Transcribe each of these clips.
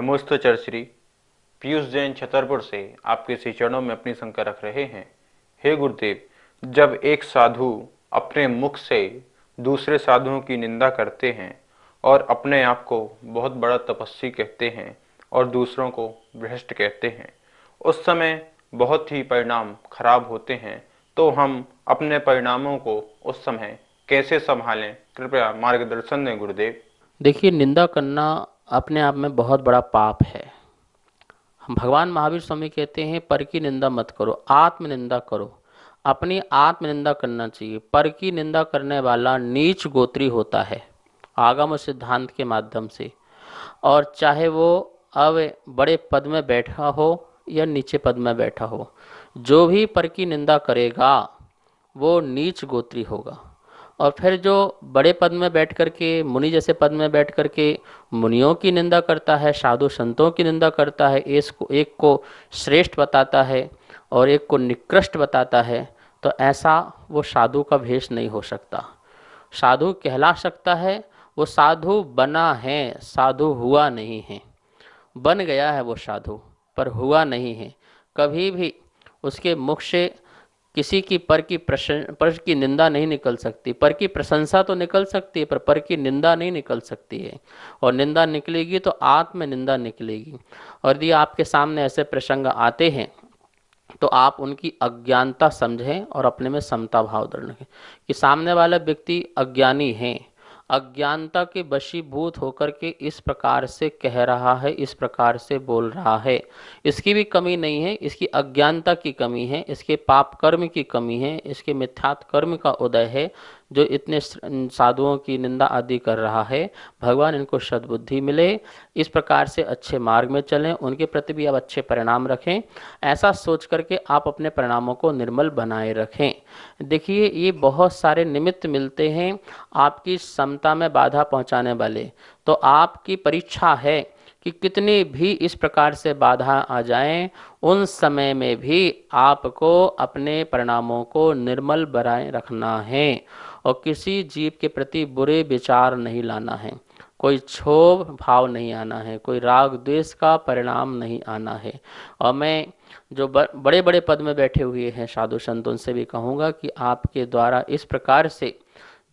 नमोस्तु चरश्री। पीयूष जैन छतरपुर से आपके श्री चरणों में अपनी शंका रख रहे हैं। हे गुरुदेव, जब एक साधु अपने मुख से दूसरे साधुओं की निंदा करते हैं और अपने आप को बहुत बड़ा तपस्वी कहते हैं और दूसरों को भ्रष्ट कहते हैं, उस समय बहुत ही परिणाम खराब होते हैं, तो हम अपने परिणामों को उस समय कैसे संभालें? कृपया मार्गदर्शन दें गुरुदेव। देखिए, निंदा करना अपने आप में बहुत बड़ा पाप है। हम भगवान महावीर स्वामी कहते हैं पर की निंदा मत करो, आत्म निंदा करो। अपनी आत्म निंदा करना चाहिए। पर की निंदा करने वाला नीच गोत्री होता है आगम सिद्धांत के माध्यम से। और चाहे वो अब बड़े पद में बैठा हो या नीचे पद में बैठा हो, जो भी पर की निंदा करेगा वो नीच गोत्री होगा। और फिर जो बड़े पद में बैठ कर के, मुनि जैसे पद में बैठ कर के मुनियों की निंदा करता है, साधु संतों की निंदा करता है, एक को श्रेष्ठ बताता है और एक को निकृष्ट बताता है, तो ऐसा वो साधु का भेष नहीं हो सकता। साधु कहला सकता है, वो साधु बना है, साधु हुआ नहीं है। बन गया है वो साधु, पर हुआ नहीं है। कभी भी उसके मुख से किसी की पर की निंदा नहीं निकल सकती। पर की प्रशंसा तो निकल सकती है, पर की निंदा नहीं निकल सकती है। और निंदा निकलेगी तो आत्म निंदा निकलेगी। और यदि आपके सामने ऐसे प्रसंग आते हैं तो आप उनकी अज्ञानता समझें और अपने में समता भाव दृढ़ रखें कि सामने वाला व्यक्ति अज्ञानी है, अज्ञानता के वशीभूत होकर के इस प्रकार से कह रहा है, इस प्रकार से बोल रहा है। इसकी भी कमी नहीं है, इसकी अज्ञानता की कमी है, इसके पाप कर्म की कमी है, इसके मिथ्यात्व कर्म का उदय है, जो इतने साधुओं की निंदा आदि कर रहा है। भगवान इनको सद्बुद्धि मिले, इस प्रकार से अच्छे मार्ग में चलें, उनके प्रति भी आप अच्छे परिणाम रखें। ऐसा सोच करके आप अपने परिणामों को निर्मल बनाए रखें। देखिए, ये बहुत सारे निमित्त मिलते हैं आपकी समता में बाधा पहुंचाने वाले। तो आपकी परीक्षा है कि कितनी भी इस प्रकार से बाधा आ जाएं, उन समय में भी आपको अपने परिणामों को निर्मल बनाए रखना है और किसी जीव के प्रति बुरे विचार नहीं लाना है, कोई क्षोभ भाव नहीं आना है, कोई राग द्वेष का परिणाम नहीं आना है। और मैं जो बड़े बड़े पद में बैठे हुए हैं साधु संत, उनसे भी कहूँगा कि आपके द्वारा इस प्रकार से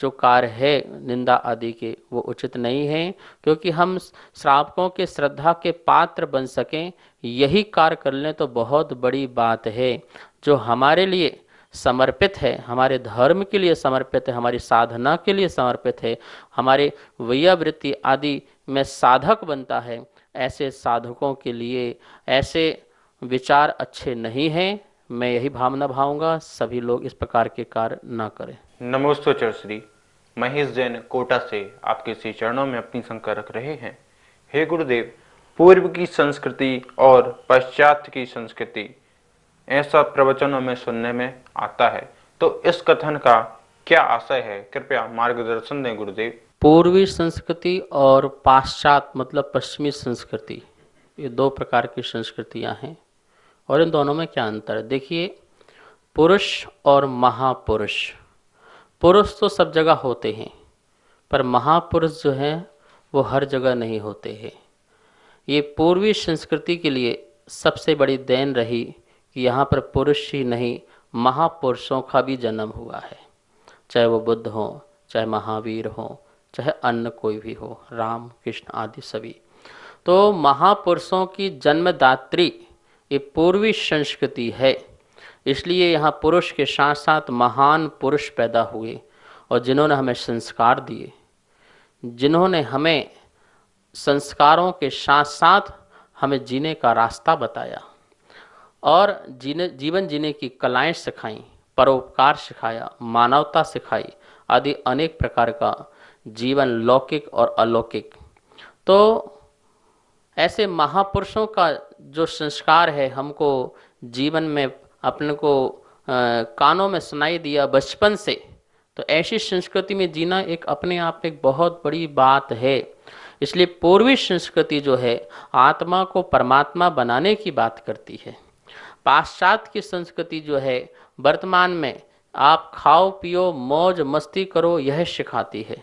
जो कार्य है निंदा आदि के, वो उचित नहीं है। क्योंकि हम श्रावकों के श्रद्धा के पात्र बन सकें, यही कार्य कर लें तो बहुत बड़ी बात है। जो हमारे लिए समर्पित है, हमारे धर्म के लिए समर्पित है, हमारी साधना के लिए समर्पित है, हमारे वैयावृत्ति आदि में साधक बनता है, ऐसे साधकों के लिए ऐसे विचार अच्छे नहीं हैं। मैं यही भावना भाऊंगा सभी लोग इस प्रकार के कार्य ना करें। नमोस्तु चरश्री। महेश जैन कोटा से आपके श्री चरणों में अपनी शंका रख रहे हैं। हे गुरुदेव, पूर्व की संस्कृति और पश्चात की संस्कृति, ऐसा प्रवचनों में सुनने में आता है, तो इस कथन का क्या आशय है? कृपया मार्गदर्शन दें गुरुदेव। पूर्वी संस्कृति और पाश्चात मतलब पश्चिमी संस्कृति, ये दो प्रकार की संस्कृतियां हैं। और इन दोनों में क्या अंतर है? देखिए, पुरुष और महापुरुष। पुरुष तो सब जगह होते हैं, पर महापुरुष जो हैं वो हर जगह नहीं होते हैं। ये पूर्वी संस्कृति के लिए सबसे बड़ी देन रही कि यहाँ पर पुरुष ही नहीं, महापुरुषों का भी जन्म हुआ है। चाहे वो बुद्ध हो, चाहे महावीर हो, चाहे अन्य कोई भी हो, राम कृष्ण आदि सभी। तो महापुरुषों की जन्मदात्री ये पूर्वी संस्कृति है। इसलिए यहाँ पुरुष के साथ साथ महान पुरुष पैदा हुए और जिन्होंने हमें संस्कार दिए, जिन्होंने हमें संस्कारों के साथ साथ हमें जीने का रास्ता बताया और जीवन जीने की कलाएं सिखाई, परोपकार सिखाया, मानवता सिखाई आदि अनेक प्रकार का जीवन, लौकिक और अलौकिक। तो ऐसे महापुरुषों का जो संस्कार है, हमको जीवन में अपने को कानों में सुनाई दिया बचपन से, तो ऐसी संस्कृति में जीना एक अपने आप में एक बहुत बड़ी बात है। इसलिए पूर्वी संस्कृति जो है आत्मा को परमात्मा बनाने की बात करती है। पाश्चात्य की संस्कृति जो है वर्तमान में आप खाओ पियो मौज मस्ती करो यह सिखाती है।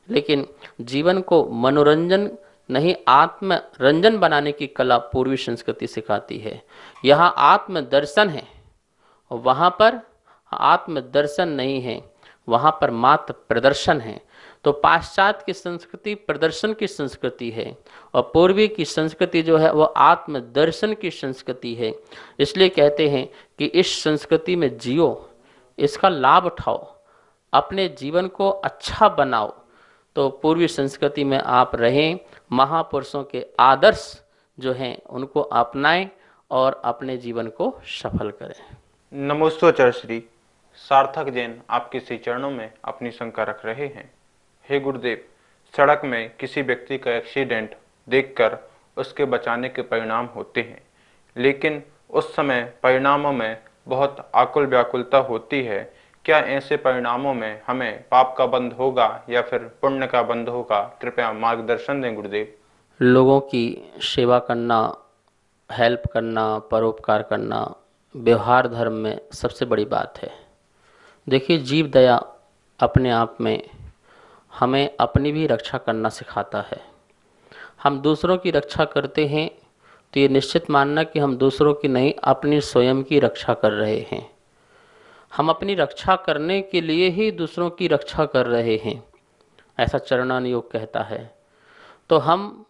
लेकिन जीवन को मनोरंजन नहीं आत्मरंजन बनाने की कला पूर्वी संस्कृति सिखाती है। यहाँ आत्मदर्शन है, वहाँ पर आत्मदर्शन नहीं है, वहाँ पर मात्र प्रदर्शन है। तो पाश्चात्य की संस्कृति प्रदर्शन की संस्कृति है और पूर्वी की संस्कृति जो है वो आत्मदर्शन की संस्कृति है। इसलिए कहते हैं कि इस संस्कृति में जियो, इसका लाभ उठाओ, अपने जीवन को अच्छा बनाओ। तो पूर्वी संस्कृति में आप रहें, महापुरुषों के आदर्श जो हैं उनको अपनाएं और अपने जीवन को सफल करें। नमोस्तोचर श्री सार्थक जैन आपके श्री चरणों में अपनी शंका रख रहे हैं। हे गुरुदेव, सड़क में किसी व्यक्ति का एक्सीडेंट देखकर उसके बचाने के परिणाम होते हैं, लेकिन उस समय परिणामों में बहुत आकुल व्याकुलता होती है। क्या ऐसे परिणामों में हमें पाप का बंध होगा या फिर पुण्य का बंध होगा? कृपया मार्गदर्शन दें गुरुदेव। लोगों की सेवा करना, हेल्प करना, परोपकार करना व्यवहार धर्म में सबसे बड़ी बात है। देखिए, जीव दया अपने आप में हमें अपनी भी रक्षा करना सिखाता है। हम दूसरों की रक्षा करते हैं तो ये निश्चित मानना कि हम दूसरों की नहीं, अपनी स्वयं की रक्षा कर रहे हैं। हम अपनी रक्षा करने के लिए ही दूसरों की रक्षा कर रहे हैं, ऐसा चरणान योग कहता है। तो हम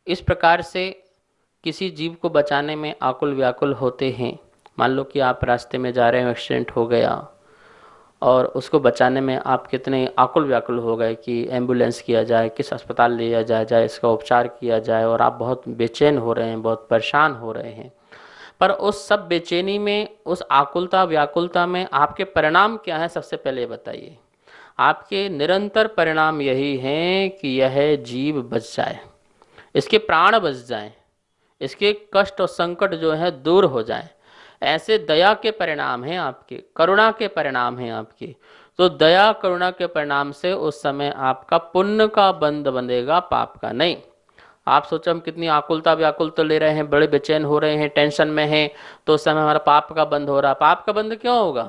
इस प्रकार से किसी जीव को बचाने में आकुल व्याकुल होते हैं। मान लो कि आप रास्ते में जा रहे हो, एक्सीडेंट हो गया और उसको बचाने में आप कितने आकुल व्याकुल हो गए कि एम्बुलेंस किया जाए, किस अस्पताल लिया जाए, इसका उपचार किया जाए, और आप बहुत बेचैन हो रहे हैं, बहुत परेशान हो रहे हैं। पर उस सब बेचैनी में, उस आकुलता व्याकुलता में आपके परिणाम क्या हैं? सबसे पहले बताइए। आपके निरंतर परिणाम यही हैं कि यह जीव बच जाए, इसके प्राण बच जाएं, इसके कष्ट और संकट जो है दूर हो जाएं। ऐसे दया के परिणाम हैं आपके, करुणा के परिणाम हैं आपके। तो दया करुणा के परिणाम से उस समय आपका पुण्य का बंध बंधेगा, पाप का नहीं। आप सोचो हम कितनी आकुलता व्याकुलता ले रहे हैं, बड़े बेचैन हो रहे हैं, टेंशन में हैं, तो उस समय हमारा पाप का बंध हो रहा। पाप का बंध क्यों होगा?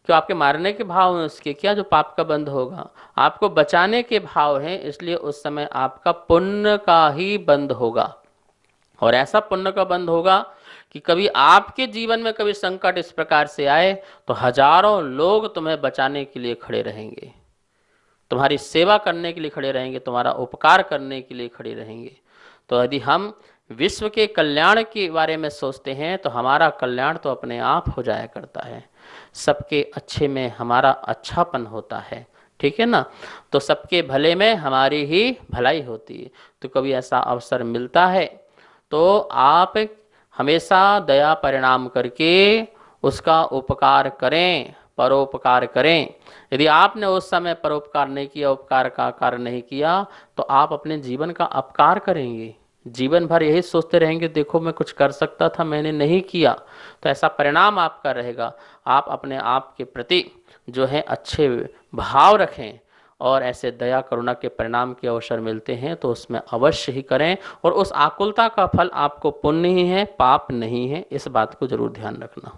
क्यों आपके मारने के भाव हैं उसके? क्या जो पाप का बंध होगा? आपको बचाने के भाव हैं, इसलिए उस समय आपका पुण्य का ही बंध होगा। और ऐसा पुण्य का बंध होगा कि कभी आपके जीवन में कभी संकट इस प्रकार से आए तो हजारों लोग तुम्हें बचाने के लिए खड़े रहेंगे, तुम्हारी सेवा करने के लिए खड़े रहेंगे, तुम्हारा उपकार करने के लिए खड़े रहेंगे। तो यदि हम विश्व के कल्याण के बारे में सोचते हैं तो हमारा कल्याण तो अपने आप हो जाया करता है। सबके अच्छे में हमारा अच्छापन होता है, ठीक है ना? तो सबके भले में हमारी ही भलाई होती है। तो कभी ऐसा अवसर मिलता है तो आप हमेशा दया परिणाम करके उसका उपकार करें, परोपकार करें। यदि आपने उस समय परोपकार नहीं किया, उपकार का कार्य नहीं किया, तो आप अपने जीवन का अपकार करेंगे। जीवन भर यही सोचते रहेंगे, देखो मैं कुछ कर सकता था, मैंने नहीं किया। तो ऐसा परिणाम आपका रहेगा। आप अपने आप के प्रति जो है अच्छे भाव रखें और ऐसे दया करुणा के परिणाम के अवसर मिलते हैं तो उसमें अवश्य ही करें। और उस आकुलता का फल आपको पुण्य ही है, पाप नहीं है। इस बात को जरूर ध्यान रखना।